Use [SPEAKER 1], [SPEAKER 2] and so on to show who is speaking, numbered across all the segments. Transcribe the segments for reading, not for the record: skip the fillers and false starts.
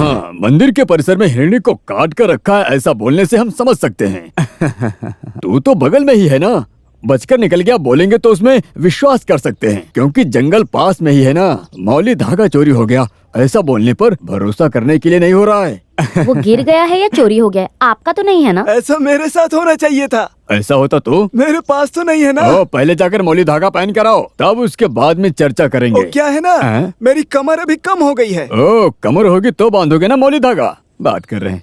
[SPEAKER 1] हाँ, मंदिर के परिसर में हिरणी को काट कर रखा है, ऐसा बोलने से हम समझ सकते हैं। तू तो बगल में ही है ना, बचकर निकल गया बोलेंगे तो उसमें विश्वास कर सकते हैं, क्योंकि जंगल पास में ही है ना। मौली धागा चोरी हो गया, ऐसा बोलने पर भरोसा करने के लिए नहीं हो रहा है।
[SPEAKER 2] वो गिर गया है या चोरी हो गया है? आपका तो नहीं है ना?
[SPEAKER 3] ऐसा मेरे साथ होना चाहिए था।
[SPEAKER 1] ऐसा होता तो
[SPEAKER 3] मेरे पास तो नहीं है ना।
[SPEAKER 1] पहले जाकर मौली धागा पहन कर आओ, तब उसके बाद में चर्चा करेंगे।
[SPEAKER 3] क्या है ना, मेरी कमर अभी कम हो गई है।
[SPEAKER 1] ओ, कमर होगी तो बांधोगे ना मौली धागा। बात कर रहे हैं।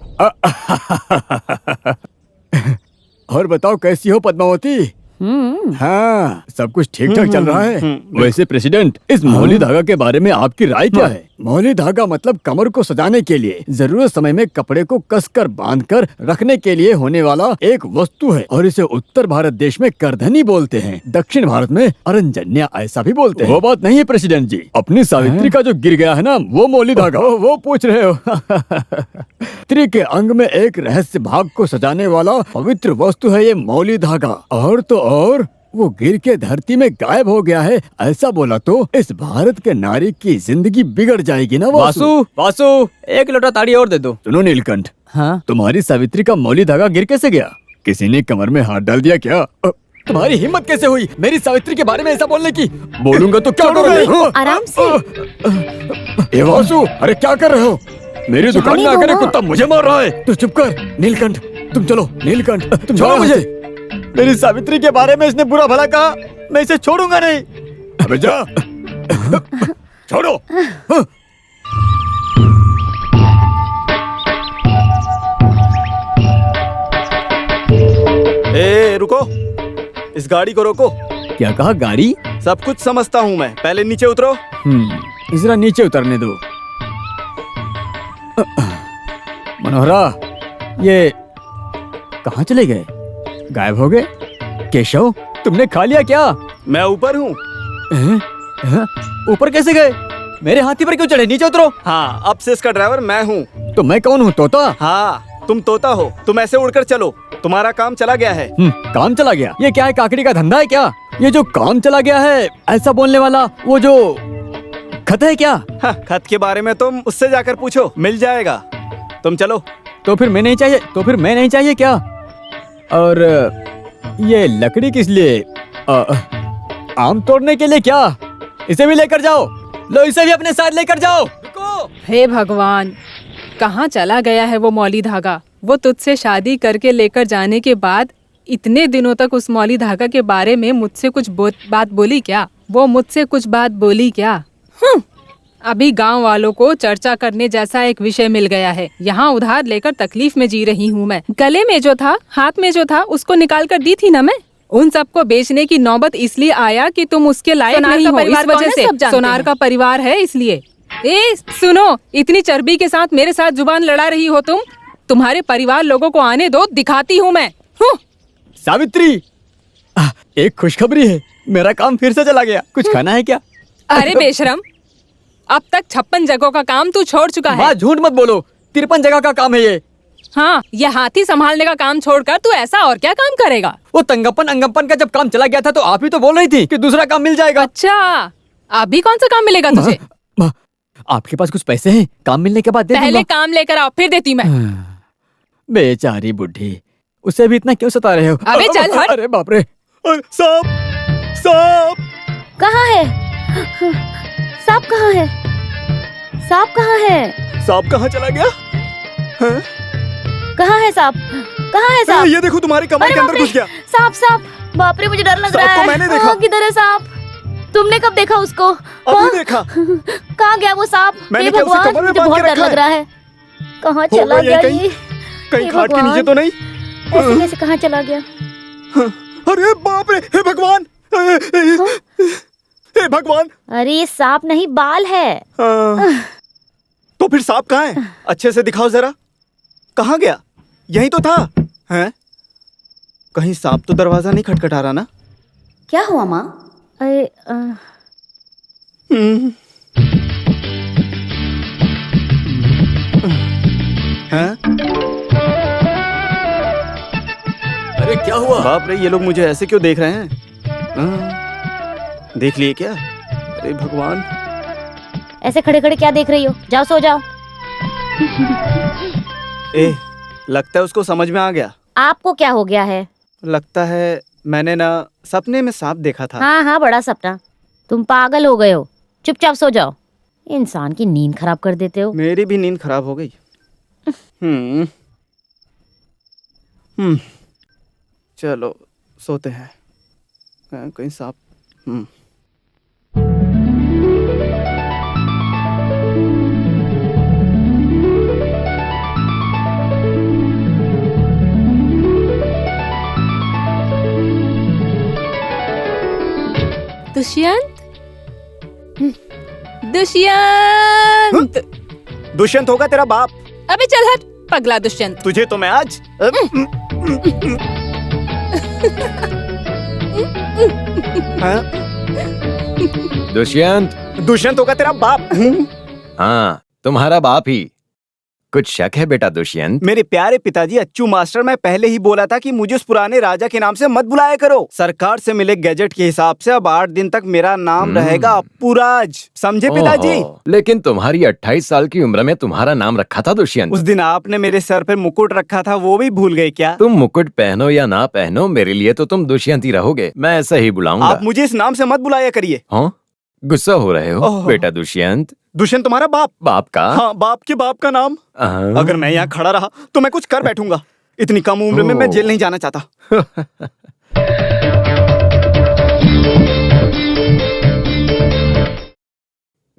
[SPEAKER 1] और बताओ कैसी हो पद्मावती? हाँ, सब कुछ ठीक ठाक चल रहा है। वैसे प्रेसिडेंट, इस मौली धागा के बारे में आपकी राय क्या है? मौली धागा मतलब कमर को सजाने के लिए जरूरत समय में कपड़े को कसकर बांधकर रखने के लिए होने वाला एक वस्तु है, और इसे उत्तर भारत देश में करधनी बोलते हैं, दक्षिण भारत में अरंजन्या ऐसा भी बोलते हैं। वो बात नहीं है प्रेसिडेंट जी, अपनी सावित्री का जो गिर गया है ना, वो मौली धागा। वो पूछ रहे हो? स्त्री के अंग में एक रहस्य भाग को सजाने वाला पवित्र वस्तु है ये मौली धागा। और तो और वो गिर के धरती में गायब हो गया है, ऐसा बोला तो इस भारत के नारी की जिंदगी बिगड़ जाएगी ना।
[SPEAKER 4] वासु, वासु, एक लोटा ताड़ी और दे दो।
[SPEAKER 1] सुनो नीलकंठ,
[SPEAKER 4] हाँ?
[SPEAKER 1] तुम्हारी सावित्री का मौली धागा गिर कैसे गया? किसी ने कमर में हाथ डाल दिया क्या? तुम्हारी हिम्मत कैसे हुई मेरी सावित्री के बारे में ऐसा बोलने की? बोलूंगा तो क्या करोगे?
[SPEAKER 2] आराम से।
[SPEAKER 1] ए वासु, अरे क्या कर रहे हो? मेरी दुकान में आकर कुत्ता मुझे मार रहा है। तू चुप कर। नीलकंठ तुम चलो। नीलकंठ तुम छोड़ो मुझे। मेरी सावित्री के बारे में इसने बुरा भला कहा, मैं इसे छोड़ूंगा नहीं। अबे जा। छोड़ो।
[SPEAKER 3] ए रुको, इस गाड़ी को रोको।
[SPEAKER 1] क्या कहा? गाड़ी?
[SPEAKER 3] सब कुछ समझता हूँ मैं, पहले नीचे उतरो।
[SPEAKER 1] जरा नीचे उतरने दो। मनोहरा, ये कहाँ चले गए? गायब हो गए? केशव, तुमने खा लिया क्या?
[SPEAKER 3] मैं ऊपर हूँ।
[SPEAKER 4] ऊपर कैसे गए? मेरे हाथी पर क्यों चढ़े? नीचे उतरो।
[SPEAKER 3] हाँ, अब से इसका ड्राइवर मैं हूँ।
[SPEAKER 1] तो मैं कौन हूँ? तोता?
[SPEAKER 3] हाँ, तुम तोता हो। तुम ऐसे उड़कर चलो, तुम्हारा काम चला गया है।
[SPEAKER 1] काम चला गया? ये क्या है, काकड़ी का धंधा है क्या? ये जो काम चला गया है ऐसा बोलने वाला वो जो खत है क्या?
[SPEAKER 3] हाँ, खत के बारे में तुम उससे जाकर पूछो, मिल जाएगा। तुम चलो।
[SPEAKER 1] तो फिर मैं नहीं चाहिए? तो फिर मैं नहीं चाहिए क्या? और ये लकड़ी किस लिए? आम तोड़ने के लिए क्या? इसे भी लेकर जाओ। लो, इसे भी अपने साथ लेकर जाओ।
[SPEAKER 5] हे भगवान, कहाँ चला गया है वो मौली धागा? वो तुझसे शादी करके लेकर जाने के बाद इतने दिनों तक उस मौली धागा के बारे में मुझसे कुछ बात बोली क्या? वो मुझसे कुछ बात बोली क्या? अभी गांव वालों को चर्चा करने जैसा एक विषय मिल गया है। यहाँ उधार लेकर तकलीफ में जी रही हूँ मैं। गले में जो था, हाथ में जो था, उसको निकाल कर दी थी ना मैं। उन सबको बेचने की नौबत इसलिए आया कि तुम उसके लायक नहीं हो, इस वजह से। सोनार का परिवार है इसलिए। ए सुनो, इतनी चर्बी के साथ मेरे साथ जुबान लड़ा रही हो तुम? तुम्हारे परिवार लोगों को आने दो, दिखाती हूँ मैं।
[SPEAKER 1] सावित्री, एक खुशखबरी है, मेरा काम फिर से चला गया। कुछ खाना है क्या?
[SPEAKER 5] अरे बेशरम, अब तक 56 जगहों का काम तू छोड़ चुका है।
[SPEAKER 1] बात झूठ मत बोलो, 53 जगह का काम है ये।
[SPEAKER 5] हाँ, ये हाथी संभालने का काम छोड़कर तू ऐसा और क्या काम करेगा?
[SPEAKER 1] वो तंगप्पन अंगप्पन का जब काम चला गया था तो आप ही तो बोल रही थी कि दूसरा काम मिल जाएगा।
[SPEAKER 5] अच्छा, अभी कौन सा काम मिलेगा तुझे?
[SPEAKER 1] आपके पास कुछ पैसे हैं? काम मिलने के बाद दे दूंगा।
[SPEAKER 5] पहले काम लेकर आओ, फिर देती मैं।
[SPEAKER 1] बेचारी बुढ़ी, उसे भी इतना क्यों सता रहे हो?
[SPEAKER 5] अबे चल हट।
[SPEAKER 1] अरे बाप रे।
[SPEAKER 3] सांप, सांप
[SPEAKER 2] कहाँ है? सांप कहाँ है? सांप कहाँ है?
[SPEAKER 3] सांप कहाँ चला गया?
[SPEAKER 2] कहाँ है सांप? कहाँ है सांप?
[SPEAKER 3] ये देखो, तुम्हारी कमर के अंदर घुस गया।
[SPEAKER 2] सांप, सांप! बाप रे, मुझे डर लग रहा है।
[SPEAKER 3] सांप को मैंने देखा।
[SPEAKER 2] किधर है सांप? तुमने कब देखा उसको?
[SPEAKER 3] अभी देखा।
[SPEAKER 2] कहाँ गया वो सांप?
[SPEAKER 3] मैंने
[SPEAKER 2] हे भगवान,
[SPEAKER 3] कमर में
[SPEAKER 2] मुझे
[SPEAKER 3] बांध
[SPEAKER 2] बहुत
[SPEAKER 3] के
[SPEAKER 2] डर
[SPEAKER 3] रखा
[SPEAKER 2] लग
[SPEAKER 3] है।
[SPEAKER 2] रहा है। कहाँ चला गया ये?
[SPEAKER 3] कहीं खाट के नीचे तो नहीं?
[SPEAKER 2] ऐसे कैसे कहाँ चला गया?
[SPEAKER 3] अरे बाप रे, हे भगवान, हे भगवान!
[SPEAKER 2] अरे ये सांप नहीं, बाल है।
[SPEAKER 3] तो फिर सांप कहाँ है? अच्छे से दिखाओ जरा। कहाँ गया? यही तो था। हैं? कहीं सांप तो दरवाजा नहीं खटखटा रहा ना?
[SPEAKER 2] क्या हुआ माँ? अरे
[SPEAKER 3] हैं?
[SPEAKER 1] अरे क्या हुआ?
[SPEAKER 3] बाप रे, ये लोग मुझे ऐसे क्यों देख रहे हैं? देख लिए क्या? अरे भगवान!
[SPEAKER 2] ऐसे खड़े खड़े क्या देख रही हो? जाओ सो जाओ।
[SPEAKER 3] लगता है उसको समझ में आ गया।
[SPEAKER 2] आपको क्या हो गया है?
[SPEAKER 3] लगता है मैंने ना सपने में सांप देखा था।
[SPEAKER 2] हाँ हाँ, बड़ा सपना। तुम पागल हो गए हो, चुपचाप सो जाओ। इंसान की नींद खराब कर देते हो।
[SPEAKER 3] मेरी भी नींद खराब हो गई। चलो सोते हैं। कहीं सांप।
[SPEAKER 5] दुष्यंत, दुष्यंत,
[SPEAKER 3] दुष्यंत होगा तेरा बाप।
[SPEAKER 5] अबे चल हट पगला दुष्यंत।
[SPEAKER 3] तुझे तो मैं आज
[SPEAKER 6] दुष्यंत।
[SPEAKER 3] दुष्यंत होगा तेरा बाप।
[SPEAKER 6] हाँ, तुम्हारा बाप ही। कुछ शक है बेटा दुष्यंत?
[SPEAKER 3] मेरे प्यारे पिताजी अच्छू मास्टर, मैं पहले ही बोला था कि मुझे उस पुराने राजा के नाम से मत बुलाया करो। सरकार से मिले गैजेट के हिसाब से अब 8 दिन तक मेरा नाम रहेगा अप्पूराज। समझे पिताजी?
[SPEAKER 6] लेकिन तुम्हारी 28 साल की उम्र में तुम्हारा नाम रखा था दुष्यंत।
[SPEAKER 3] उस दिन आपने मेरे सर पे मुकुट रखा था, वो भी भूल गए क्या?
[SPEAKER 6] तुम मुकुट पहनो या ना पहनो, मेरे लिए तो तुम दुष्यंत ही रहोगे। मैं ऐसा ही बुलाऊंगा।
[SPEAKER 3] आप मुझे इस नाम से मत बुलाया करिए।
[SPEAKER 6] हाँ, गुस्सा हो रहे हो बेटा दुष्यंत?
[SPEAKER 3] दुष्यंत तुम्हारा बाप।
[SPEAKER 6] बाप का?
[SPEAKER 3] हाँ, बाप के बाप का नाम। अगर मैं यहाँ खड़ा रहा तो मैं कुछ कर बैठूंगा। इतनी कम उम्र में मैं जेल नहीं जाना चाहता।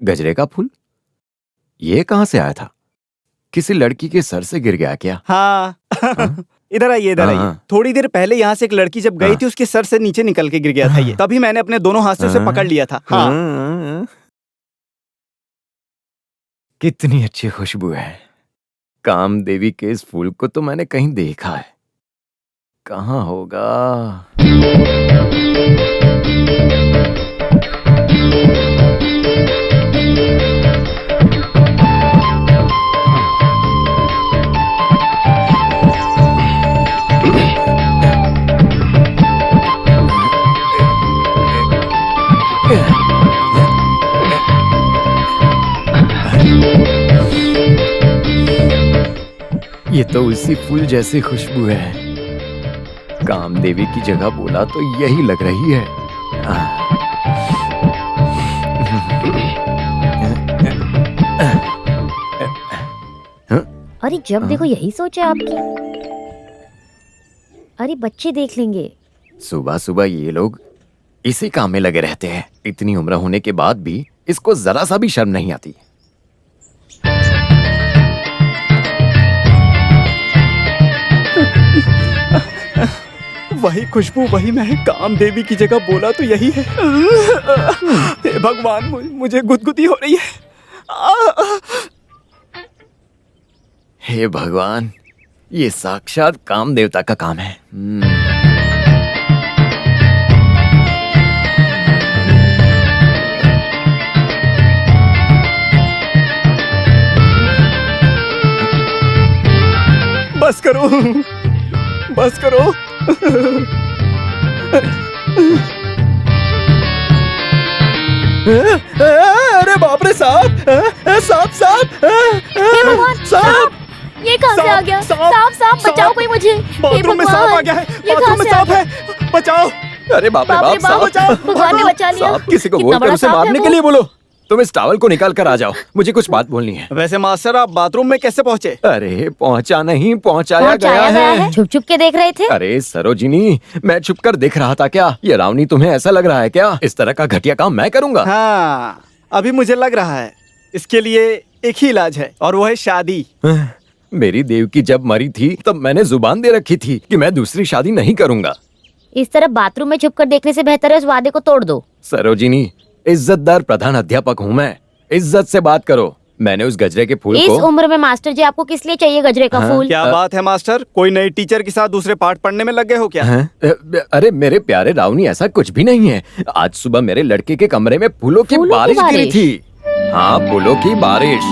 [SPEAKER 6] गजरे का फूल ये कहाँ से आया था? किसी लड़की के सर से गिर गया क्या?
[SPEAKER 3] हाँ। इधर आइए, इधर आइए। थोड़ी देर पहले यहाँ से एक लड़की जब गई थी, उसके सर से नीचे निकल के गिर गया था ये। तभी मैंने अपने दोनों हाथ से उसे पकड़ लिया था। हाँ।
[SPEAKER 6] कितनी अच्छी खुशबू है। कामदेवी के इस फूल को तो मैंने कहीं देखा है। कहाँ होगा? ये तो उसी फूल जैसी खुशबू है। कामदेवी की जगह बोला तो यही लग रही है।
[SPEAKER 2] अरे जब देखो यही सोचे आपकी। अरे बच्चे देख लेंगे।
[SPEAKER 6] सुबह सुबह ये लोग इसी काम में लगे रहते हैं। इतनी उम्र होने के बाद भी इसको जरा सा भी शर्म नहीं आती।
[SPEAKER 3] वही खुशबू, वही महक। कामदेवी की जगह बोला तो यही है। हे भगवान, मुझे गुदगुदी हो रही है।
[SPEAKER 6] हे भगवान, ये साक्षात काम देवता का काम है।
[SPEAKER 3] बस करो, बस करो। अरे बाप रे, सांप! सांप! सांप! सांप!
[SPEAKER 2] ये कहाँ से आ गया? सांप! सांप! बचाओ कोई मुझे।
[SPEAKER 3] बाथरूम में सांप आ गया है। बाथरूम में सांप है, बचाओ।
[SPEAKER 6] अरे बाप रे बाप, सांप!
[SPEAKER 3] बचाओ।
[SPEAKER 2] भगवान ने बचा लिया।
[SPEAKER 6] सांप किसी को
[SPEAKER 2] कितना
[SPEAKER 6] बोलकर
[SPEAKER 2] बड़ा
[SPEAKER 6] उसे
[SPEAKER 2] सांप है
[SPEAKER 6] मारने
[SPEAKER 2] वो।
[SPEAKER 6] के लिए बोलो। तुम इस टॉवल को निकाल कर आ जाओ, मुझे कुछ बात बोलनी है।
[SPEAKER 3] वैसे मास्टर, आप बाथरूम में कैसे पहुंचे?
[SPEAKER 6] अरे पहुंचा नहीं, पहुंचाया
[SPEAKER 2] पहुंचाया
[SPEAKER 6] गया है।
[SPEAKER 2] छुप छुप के देख रहे थे।
[SPEAKER 6] अरे सरोजिनी, मैं छुप कर देख रहा था क्या? ये रावणी तुम्हें ऐसा लग रहा है क्या? इस तरह का घटिया काम मैं करूंगा?
[SPEAKER 3] हाँ, अभी मुझे लग रहा है। इसके लिए एक ही इलाज है, और वो है शादी।
[SPEAKER 6] मेरी देवकी जब मरी थी तब मैंने जुबान दे रखी थी कि मैं दूसरी शादी नहीं करूंगा।
[SPEAKER 2] इस तरह बाथरूम में छुप कर देखने से बेहतर है उस वादे को तोड़ दो।
[SPEAKER 6] सरोजिनी, इज्जतदार प्रधान अध्यापक हूँ मैं। इज्जत से बात करो। मैंने उस गजरे के फूल
[SPEAKER 2] इस
[SPEAKER 6] को।
[SPEAKER 2] उम्र में मास्टर जी आपको किस लिए चाहिए गजरे का फूल?
[SPEAKER 3] क्या बात है मास्टर, कोई नई टीचर के साथ दूसरे पाठ पढ़ने में लग गए हो क्या?
[SPEAKER 6] अरे मेरे प्यारे रावणी, ऐसा कुछ भी नहीं है। आज सुबह मेरे लड़के के कमरे में फूलों की बारिश गिरी थी। हाँ, फूलों की बारिश।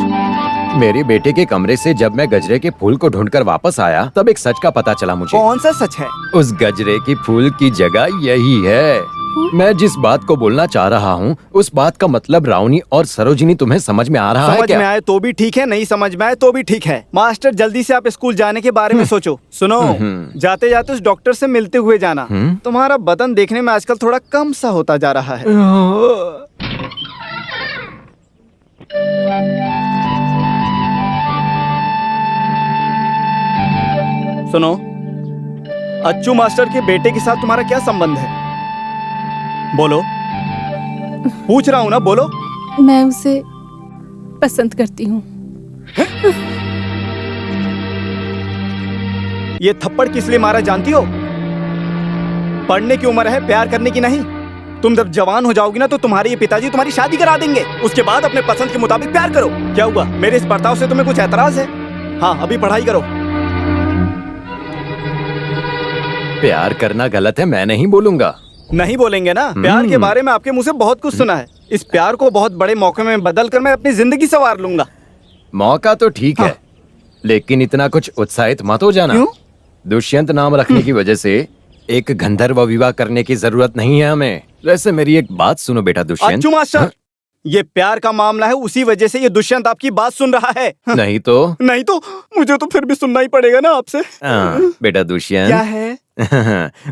[SPEAKER 6] मेरे बेटे के कमरे से जब मैं गजरे के फूल को ढूंढकर वापस आया तब एक सच का पता चला मुझे।
[SPEAKER 3] कौन सा सच है?
[SPEAKER 6] उस गजरे की फूल की जगह यही है। मैं जिस बात को बोलना चाह रहा हूँ उस बात का मतलब रावनी और सरोजिनी तुम्हें समझ में आ रहा है
[SPEAKER 3] समझ
[SPEAKER 6] क्या?
[SPEAKER 3] में आए तो भी ठीक है, नहीं समझ में आए तो भी ठीक है। मास्टर जल्दी से आप स्कूल जाने के बारे में सोचो। सुनो, जाते जाते उस डॉक्टर से मिलते हुए जाना। तुम्हारा बदन देखने में आजकल थोड़ा कम सा होता जा रहा है। सुनो, अच्छू मास्टर के बेटे के साथ तुम्हारा क्या संबंध है? बोलो, पूछ रहा हूँ ना, बोलो।
[SPEAKER 5] मैं उसे पसंद करती हूँ।
[SPEAKER 3] ये थप्पड़ किस लिए मारा जानती हो? पढ़ने की उम्र है, प्यार करने की नहीं। तुम जब जवान हो जाओगी ना तो तुम्हारे ये पिताजी तुम्हारी शादी करा देंगे। उसके बाद अपने पसंद के मुताबिक प्यार करो। क्या हुआ? मेरे इस बर्ताव से तुम्हें कुछ एतराज है? हाँ, अभी पढ़ाई करो।
[SPEAKER 6] प्यार करना गलत है, मैं नहीं बोलूंगा।
[SPEAKER 3] नहीं बोलेंगे ना? प्यार के बारे में आपके मुंह से बहुत कुछ सुना है। इस प्यार को बहुत बड़े मौके में बदल कर मैं अपनी जिंदगी संवार लूंगा।
[SPEAKER 6] मौका तो ठीक है, लेकिन इतना कुछ उत्साहित मत हो जाना।
[SPEAKER 3] क्यों?
[SPEAKER 6] दुष्यंत नाम रखने की वजह से एक गंधर्व विवाह करने की जरूरत नहीं है हमें। वैसे मेरी एक बात सुनो बेटा दुष्यंत।
[SPEAKER 3] अच्छू मास्टर, ये प्यार का मामला है, उसी वजह से ये दुष्यंत आपकी बात सुन रहा है।
[SPEAKER 6] नहीं तो
[SPEAKER 3] नहीं तो मुझे तो फिर भी सुनना ही पड़ेगा ना आपसे।
[SPEAKER 6] बेटा
[SPEAKER 3] क्या
[SPEAKER 6] दुष्यंत,
[SPEAKER 3] है?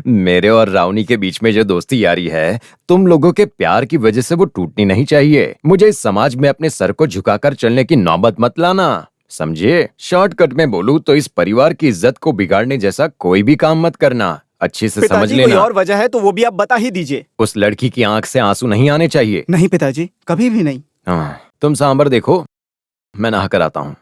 [SPEAKER 6] मेरे और रावनी के बीच में जो दोस्ती यारी है, तुम लोगों के प्यार की वजह से वो टूटनी नहीं चाहिए। मुझे इस समाज में अपने सर को झुकाकर चलने की नौबत मत लाना, समझे? शॉर्टकट में बोलूं तो इस परिवार की इज्जत को बिगाड़ने जैसा कोई भी काम मत करना। अच्छे से समझ
[SPEAKER 3] पिताजी, कोई
[SPEAKER 6] लेना।
[SPEAKER 3] और वजह है तो वो भी आप बता ही दीजिए।
[SPEAKER 6] उस लड़की की आंख से आंसू नहीं आने चाहिए।
[SPEAKER 3] नहीं पिताजी, कभी भी नहीं।
[SPEAKER 6] तुम सांबर देखो, मैं नहा कर आता हूँ।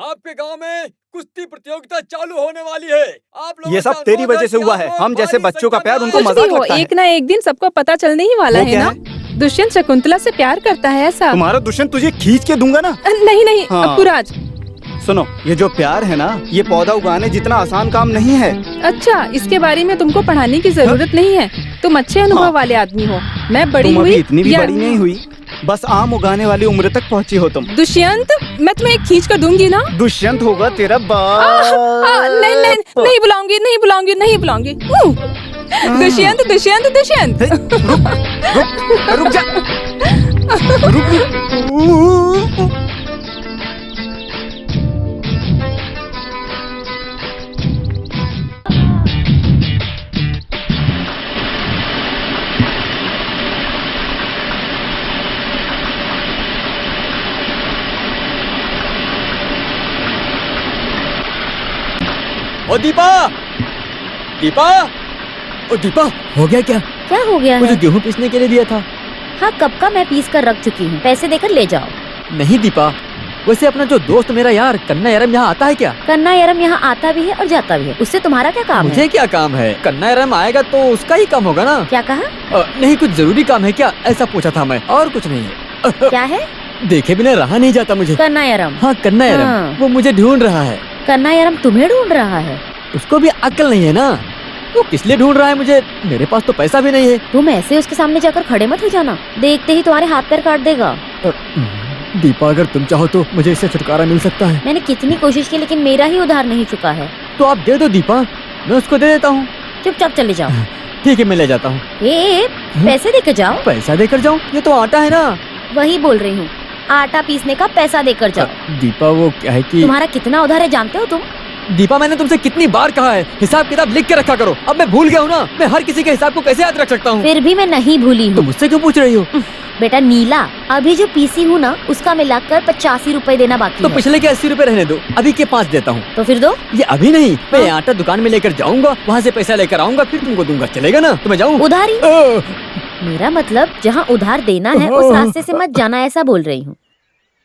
[SPEAKER 1] आपके गांव में कुश्ती प्रतियोगिता चालू होने वाली है। आप लोगों
[SPEAKER 3] ये सब
[SPEAKER 1] से
[SPEAKER 3] तेरी
[SPEAKER 1] अनुरोध
[SPEAKER 3] वजह
[SPEAKER 1] है
[SPEAKER 3] से
[SPEAKER 1] कि
[SPEAKER 3] हुआ
[SPEAKER 1] आप
[SPEAKER 3] है।
[SPEAKER 1] लोग
[SPEAKER 3] हम जैसे
[SPEAKER 1] भारी
[SPEAKER 3] बच्चों का
[SPEAKER 1] संख्या
[SPEAKER 3] प्यार
[SPEAKER 1] में
[SPEAKER 3] उनको
[SPEAKER 5] कुछ
[SPEAKER 3] मजाक
[SPEAKER 5] भी हो,
[SPEAKER 3] लगता है।
[SPEAKER 5] एक ना एक दिन सबको पता चलने ही वाला
[SPEAKER 3] वो
[SPEAKER 5] है
[SPEAKER 3] क्या
[SPEAKER 5] ना। दुष्यंत शकुंतला से प्यार करता है ऐसा।
[SPEAKER 3] तुम्हारा दुष्यंत तुझे खींच के दूंगा ना।
[SPEAKER 5] नहीं नहीं
[SPEAKER 3] हाँ।
[SPEAKER 5] अपुराज।
[SPEAKER 3] सुनो, ये जो प्यार है ना, ये पौधा उगाने जितना आसान काम नहीं है।
[SPEAKER 5] अच्छा, इसके बारे में तुमको पढ़ाने की जरूरत नहीं है। तुम अच्छे अनुभव वाले आदमी हो। मैं बड़ी
[SPEAKER 3] तुम
[SPEAKER 5] हुई
[SPEAKER 3] अभी इतनी भी
[SPEAKER 5] या-
[SPEAKER 3] बड़ी नहीं हुई, बस आम उगाने वाली उम्र तक पहुंची हो तुम।
[SPEAKER 5] दुष्यंत, मैं तुम्हें एक खींच कर दूंगी ना।
[SPEAKER 3] दुष्यंत होगा तेरा
[SPEAKER 5] नहीं नहीं नहीं बुलाऊंगी, नहीं बुलाऊंगी, नहीं बुलाऊंगी। दुष्यंत दुष्यंत दुष्यंत।
[SPEAKER 3] रुक जा। रुक।
[SPEAKER 1] ओ दीपा, दीपा, ओ दीपा, हो गया क्या?
[SPEAKER 2] क्या हो गया
[SPEAKER 1] मुझे
[SPEAKER 2] है?
[SPEAKER 1] गेहूं पीसने के लिए दिया था।
[SPEAKER 2] हाँ, कब का मैं पीस कर रख चुकी हूँ। पैसे देकर ले जाओ।
[SPEAKER 1] नहीं दीपा, वैसे अपना जो दोस्त मेरा यार कन्ना यारम यहाँ आता है क्या?
[SPEAKER 2] कन्ना यारम यहाँ आता भी है और जाता भी है। उससे तुम्हारा क्या काम
[SPEAKER 1] मुझे
[SPEAKER 2] है?
[SPEAKER 1] क्या काम है? कन्ना यारम आएगा तो उसका ही काम होगा ना।
[SPEAKER 2] क्या कहा?
[SPEAKER 1] नहीं, कुछ जरूरी काम है क्या? ऐसा पूछा था मैं, और कुछ नहीं है।
[SPEAKER 2] क्या है?
[SPEAKER 1] देखे बिना रहा नहीं जाता मुझे।
[SPEAKER 2] कन्ना यारम।
[SPEAKER 1] हाँ, कन्ना यारम,
[SPEAKER 2] हाँ।
[SPEAKER 1] वो मुझे ढूंढ रहा है।
[SPEAKER 2] कन्ना यारम तुम्हें ढूंढ रहा है?
[SPEAKER 1] उसको भी अक्ल नहीं है ना, वो किस लिए ढूंढ रहा है मुझे? मेरे पास तो पैसा भी नहीं है।
[SPEAKER 2] तुम ऐसे उसके सामने जाकर खड़े मत हो जाना, देखते ही तुम्हारे हाथ पैर काट देगा।
[SPEAKER 1] दीपा, अगर तुम चाहो तो मुझे इससे छुटकारा मिल सकता है।
[SPEAKER 2] मैंने कितनी कोशिश की लेकिन मेरा ही उधार नहीं चुका है।
[SPEAKER 1] तो आप दे दो दीपा, मैं उसको दे देता हूँ।
[SPEAKER 2] चुपचाप चले जाओ।
[SPEAKER 1] ठीक है, मैं ले जाता हूँ।
[SPEAKER 2] पैसे देकर जाओ।
[SPEAKER 1] पैसा देकर जाऊँ? ये तो आटा है ना।
[SPEAKER 2] वही बोल रही हूँ, आटा पीसने का पैसा देकर जाओ।
[SPEAKER 1] दीपा, वो क्या है कि
[SPEAKER 2] तुम्हारा कितना उधार है जानते हो तुम?
[SPEAKER 1] दीपा, मैंने तुमसे कितनी बार कहा है हिसाब किताब लिख के रखा करो। अब मैं भूल गया हूँ ना, मैं हर किसी के हिसाब को कैसे याद रख सकता हूँ?
[SPEAKER 2] फिर भी मैं नहीं भूली
[SPEAKER 1] तो
[SPEAKER 2] हूँ।
[SPEAKER 1] मुझसे क्यों पूछ रही हो?
[SPEAKER 2] बेटा नीला, अभी जो पीसी हूँ ना, उसका मिलाकर 85 रुपए देना बाकी
[SPEAKER 1] तो
[SPEAKER 2] है।
[SPEAKER 1] पिछले के 80 रुपए रहने दो, अभी के 5 देता हूँ।
[SPEAKER 2] तो फिर दो।
[SPEAKER 1] ये अभी नहीं, मैं ये आटा दुकान में लेकर जाऊंगा, वहाँ से पैसा लेकर आऊंगा, फिर तुमको दूंगा। चलेगा ना? तो मैं जाऊँ?
[SPEAKER 2] उधारी? मेरा मतलब जहाँ उधार देना है उस रास्ते से मत जाना, ऐसा बोल रही हूँ।